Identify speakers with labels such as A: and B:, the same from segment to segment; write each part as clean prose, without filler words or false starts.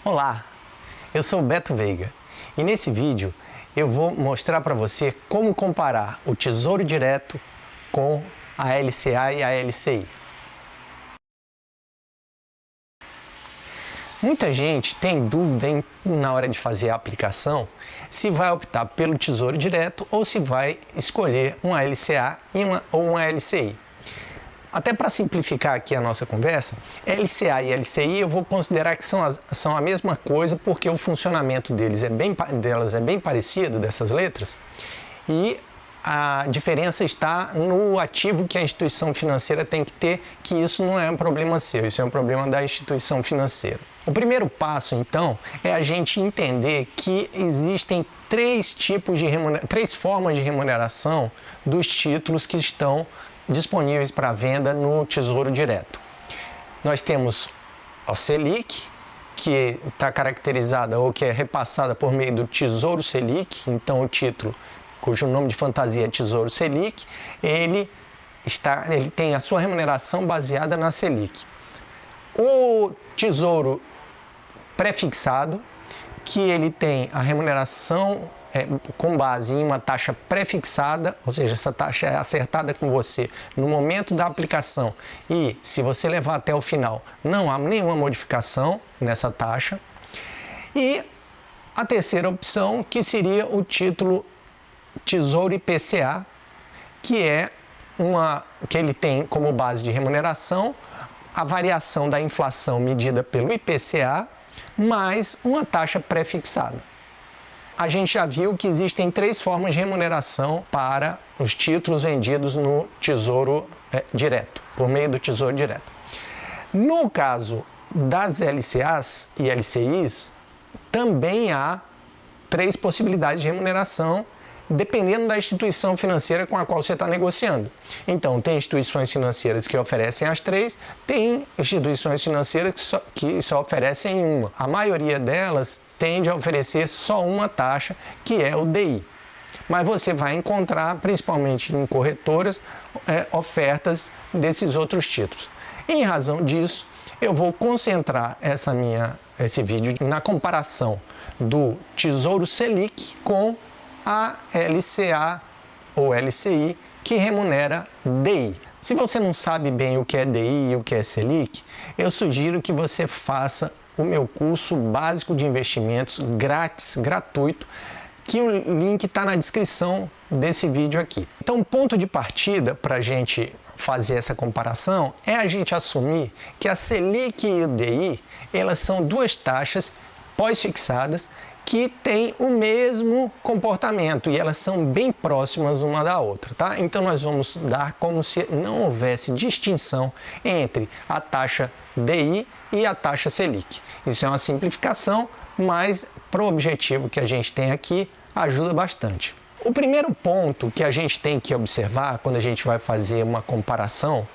A: Olá, eu sou o Beto Veiga e nesse vídeo eu vou mostrar para você como comparar o Tesouro Direto com a LCA e a LCI. Muita gente tem dúvida na hora de fazer a aplicação se vai optar pelo Tesouro Direto ou se vai escolher uma LCA ou uma LCI. Até para simplificar aqui a nossa conversa, LCA e LCI eu vou considerar que são a mesma coisa porque o funcionamento delas é bem parecido, dessas letras, e a diferença está no ativo que a instituição financeira tem que ter, que isso não é um problema seu, isso é um problema da instituição financeira. O primeiro passo, então, é a gente entender que existem três formas de remuneração dos títulos que estão disponíveis para venda no Tesouro Direto. Nós temos a Selic, que está caracterizada ou que é repassada por meio do Tesouro Selic, então o título cujo nome de fantasia é Tesouro Selic, ele tem a sua remuneração baseada na Selic. O Tesouro Prefixado, que ele tem a remuneração com base em uma taxa prefixada, ou seja, essa taxa é acertada com você no momento da aplicação e, se você levar até o final, não há nenhuma modificação nessa taxa. E a terceira opção, que seria o título Tesouro IPCA, que ele tem como base de remuneração a variação da inflação medida pelo IPCA mais uma taxa prefixada. A gente já viu que existem três formas de remuneração para os títulos vendidos no Tesouro Direto, por meio do Tesouro Direto. No caso das LCAs e LCIs, também há três possibilidades de remuneração, dependendo da instituição financeira com a qual você está negociando. Então, tem instituições financeiras que oferecem as três, tem instituições financeiras que só oferecem uma. A maioria delas tende a oferecer só uma taxa, que é o DI. Mas você vai encontrar, principalmente em corretoras, ofertas desses outros títulos. Em razão disso, eu vou concentrar esse vídeo na comparação do Tesouro Selic com a LCA ou LCI, que remunera DI. Se você não sabe bem o que é DI e o que é Selic, eu sugiro que você faça o meu curso básico de investimentos grátis, gratuito, que o link está na descrição desse vídeo aqui. Então, o ponto de partida para a gente fazer essa comparação é a gente assumir que a Selic e o DI, elas são duas taxas pós-fixadas que têm o mesmo comportamento e elas são bem próximas uma da outra, tá? Então nós vamos dar como se não houvesse distinção entre a taxa DI e a taxa Selic. Isso é uma simplificação, mas para o objetivo que a gente tem aqui, ajuda bastante. O primeiro ponto que a gente tem que observar quando a gente vai fazer uma comparação,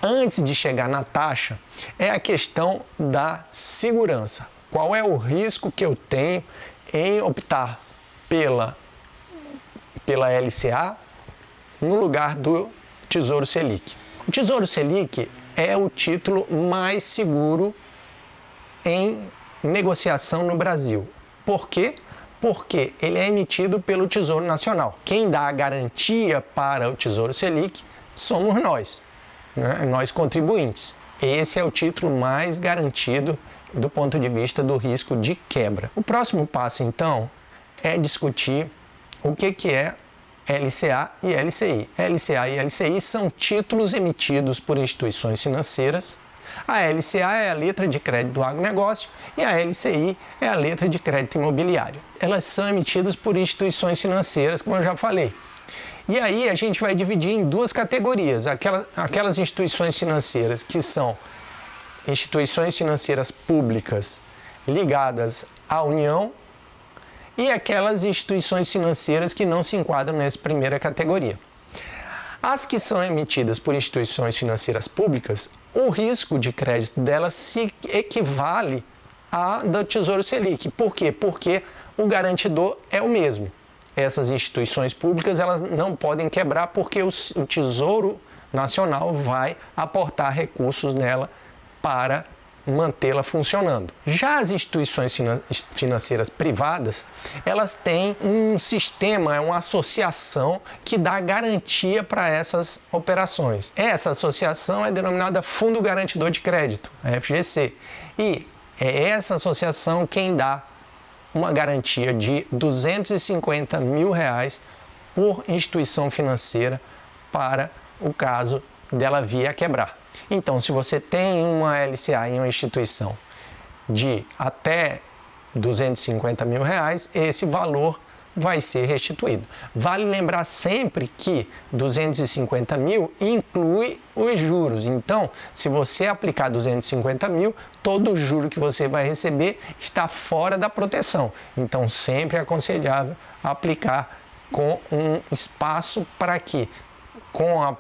A: antes de chegar na taxa, é a questão da segurança. Qual é o risco que eu tenho em optar pela LCA no lugar do Tesouro Selic? O Tesouro Selic é o título mais seguro em negociação no Brasil. Por quê? Porque ele é emitido pelo Tesouro Nacional. Quem dá a garantia para o Tesouro Selic somos nós, né? Nós contribuintes. Esse é o título mais garantido do ponto de vista do risco de quebra. O próximo passo, então, é discutir o que é LCA e LCI. LCA e LCI são títulos emitidos por instituições financeiras. A LCA é a letra de crédito do agronegócio e a LCI é a letra de crédito imobiliário. Elas são emitidas por instituições financeiras, como eu já falei. E aí a gente vai dividir em duas categorias. Aquelas instituições financeiras que são instituições financeiras públicas ligadas à União e aquelas instituições financeiras que não se enquadram nessa primeira categoria. As que são emitidas por instituições financeiras públicas, o risco de crédito delas se equivale à do Tesouro Selic. Por quê? Porque o garantidor é o mesmo. Essas instituições públicas elas não podem quebrar porque o Tesouro Nacional vai aportar recursos nela para mantê-la funcionando. Já as instituições financeiras privadas, elas têm um sistema, uma associação que dá garantia para essas operações. Essa associação é denominada Fundo Garantidor de Crédito, a FGC, e é essa associação quem dá uma garantia de R$250 mil por instituição financeira para o caso dela vir a quebrar. Então, se você tem uma LCA em uma instituição de até R$250 mil, esse valor vai ser restituído. Vale lembrar sempre que 250 mil inclui os juros. Então, se você aplicar 250 mil, todo o juro que você vai receber está fora da proteção. Então, sempre é aconselhável aplicar com um espaço para que, com a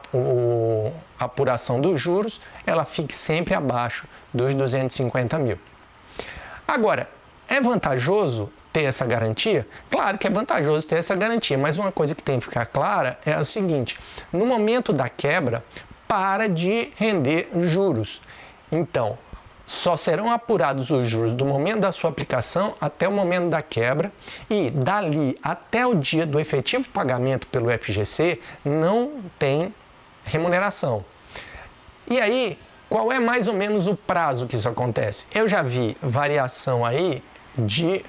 A: apuração dos juros, ela fique sempre abaixo dos 250 mil. Agora, é vantajoso ter essa garantia? Claro que é vantajoso ter essa garantia, mas uma coisa que tem que ficar clara é a seguinte: no momento da quebra, para de render juros. Então, só serão apurados os juros do momento da sua aplicação até o momento da quebra, e dali até o dia do efetivo pagamento pelo FGC não tem remuneração. E aí, qual é mais ou menos o prazo que isso acontece? Eu já vi variação aí de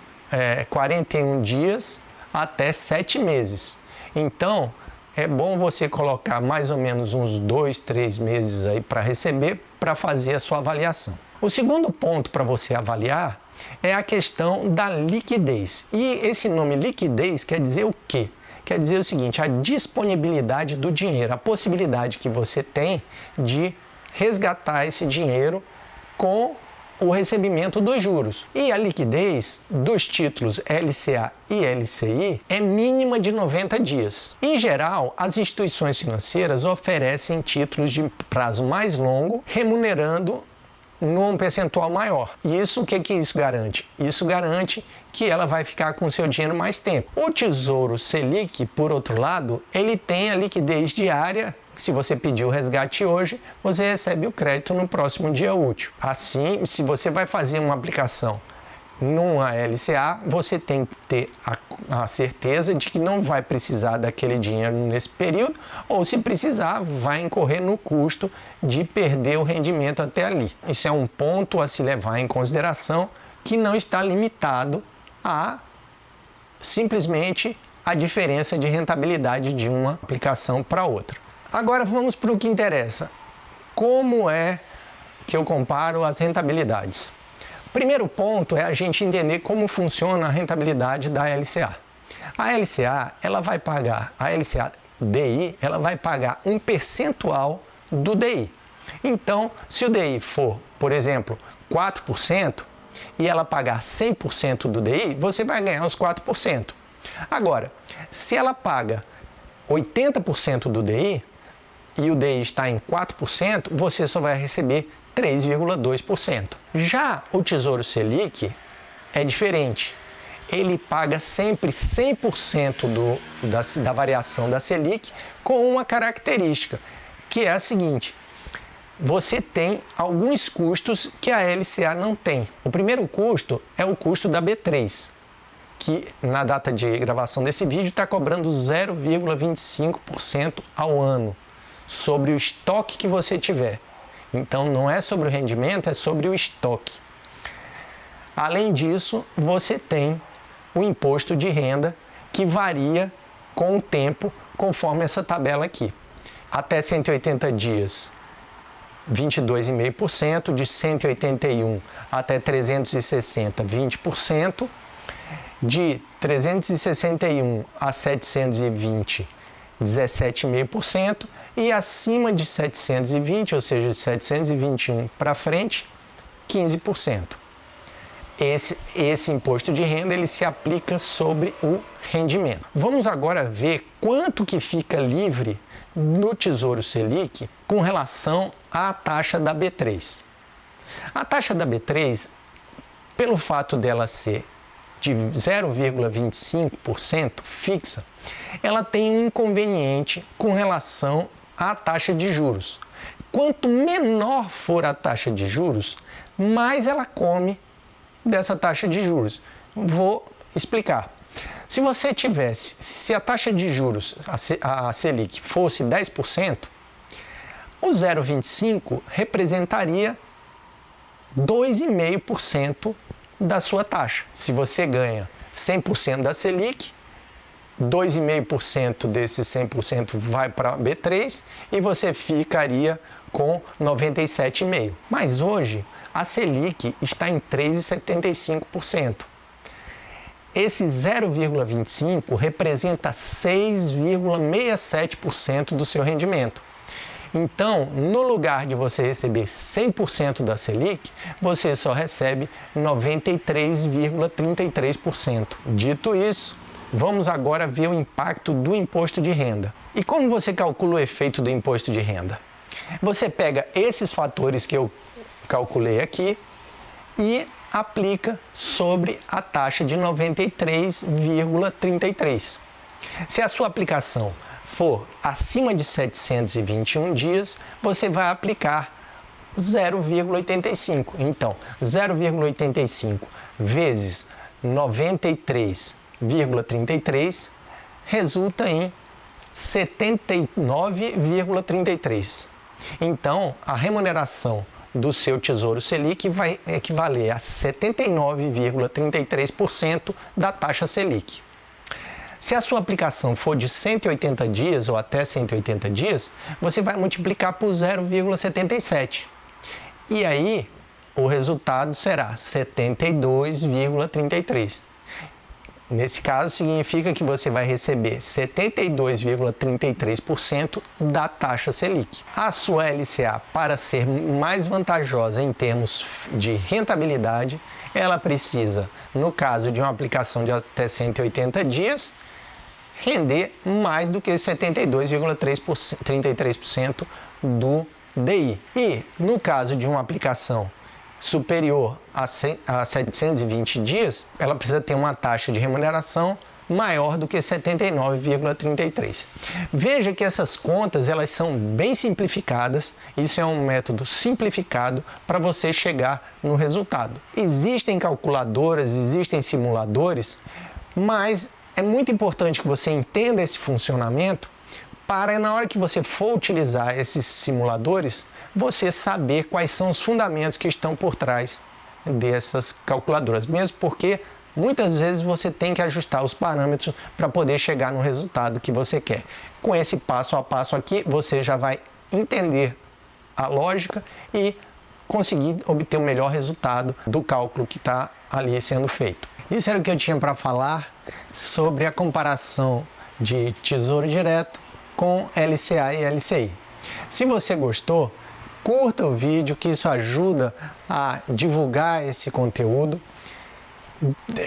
A: 41 dias até 7 meses. Então, é bom você colocar mais ou menos uns 2, 3 meses aí para receber, para fazer a sua avaliação. O segundo ponto para você avaliar é a questão da liquidez. E esse nome liquidez quer dizer o quê? Quer dizer o seguinte: a disponibilidade do dinheiro, a possibilidade que você tem de resgatar esse dinheiro com o recebimento dos juros. E a liquidez dos títulos LCA e LCI é mínima de 90 dias. Em geral, as instituições financeiras oferecem títulos de prazo mais longo, remunerando num percentual maior. E isso, o que isso garante? Isso garante que ela vai ficar com o seu dinheiro mais tempo. O Tesouro Selic, por outro lado, ele tem a liquidez diária. Se você pedir o resgate hoje, você recebe o crédito no próximo dia útil. Assim, se você vai fazer uma aplicação numa LCA, você tem que ter a certeza de que não vai precisar daquele dinheiro nesse período, ou se precisar, vai incorrer no custo de perder o rendimento até ali. Isso é um ponto a se levar em consideração, que não está limitado a simplesmente a diferença de rentabilidade de uma aplicação para outra. Agora vamos para o que interessa. Como é que eu comparo as rentabilidades? Primeiro ponto é a gente entender como funciona a rentabilidade da LCA. A LCA, ela vai pagar, a LCA DI, ela vai pagar um percentual do DI. Então, se o DI for, por exemplo, 4% e ela pagar 100% do DI, você vai ganhar os 4%. Agora, se ela paga 80% do DI, e o DI está em 4%, você só vai receber 3,2%. Já o Tesouro Selic é diferente. Ele paga sempre 100% da variação da Selic, com uma característica, que é a seguinte: você tem alguns custos que a LCA não tem. O primeiro custo é o custo da B3, que na data de gravação desse vídeo está cobrando 0,25% ao ano sobre o estoque que você tiver. Então não é sobre o rendimento, é sobre o estoque. Além disso, você tem o imposto de renda, que varia com o tempo, conforme essa tabela aqui. Até 180 dias, 22,5%, de 181 até 360, 20%, de 361 a 720, 17,5%, e acima de 720, ou seja, de 721 para frente, 15%. Esse imposto de renda ele se aplica sobre o rendimento. Vamos agora ver quanto que fica livre no Tesouro Selic com relação à taxa da B3. A taxa da B3, pelo fato dela ser de 0,25% fixa, ela tem um inconveniente com relação à taxa de juros, Quanto menor for a taxa de juros, mais ela come dessa taxa de juros. Vou explicar. Se a taxa de juros, a Selic, fosse 10%, o 0,25 representaria 2,5% da sua taxa. Se você ganha 100% da Selic, 2,5% desse 100% vai para B3 e você ficaria com 97,5%. Mas hoje a Selic está em 3,75%. Esse 0,25 representa 6,67% do seu rendimento. Então, no lugar de você receber 100% da Selic, você só recebe 93,33%. Dito isso, vamos agora ver o impacto do imposto de renda. E como você calcula o efeito do imposto de renda? Você pega esses fatores que eu calculei aqui e aplica sobre a taxa de 93,33. Se a sua aplicação for acima de 721 dias, você vai aplicar 0,85. Então, 0,85 vezes 93,33 resulta em 79,33. Então, a remuneração do seu Tesouro Selic vai equivaler a 79,33% da taxa Selic. Se a sua aplicação for de 180 dias ou até 180 dias, você vai multiplicar por 0,77. E aí, o resultado será 72,33. Nesse caso, significa que você vai receber 72,33% da taxa Selic. A sua LCA, para ser mais vantajosa em termos de rentabilidade, ela precisa, no caso de uma aplicação de até 180 dias, render mais do que 72,33% do DI. E, no caso de uma aplicação superior a 720 dias, ela precisa ter uma taxa de remuneração maior do que 79,33. Veja que essas contas elas são bem simplificadas, isso é um método simplificado para você chegar no resultado. Existem calculadoras, existem simuladores, mas é muito importante que você entenda esse funcionamento para, na hora que você for utilizar esses simuladores, você saber quais são os fundamentos que estão por trás dessas calculadoras, mesmo porque muitas vezes você tem que ajustar os parâmetros para poder chegar no resultado que você quer. Com esse passo a passo aqui, você já vai entender a lógica e conseguir obter o melhor resultado do cálculo que está ali sendo feito. Isso era o que eu tinha para falar sobre a comparação de Tesouro Direto com LCA e LCI. Se você gostou, curta o vídeo, que isso ajuda a divulgar esse conteúdo.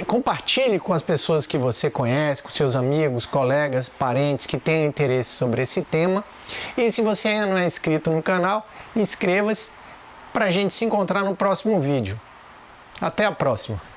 A: Compartilhe com as pessoas que você conhece, com seus amigos, colegas, parentes que tenham interesse sobre esse tema. E se você ainda não é inscrito no canal, inscreva-se para a gente se encontrar no próximo vídeo. Até a próxima!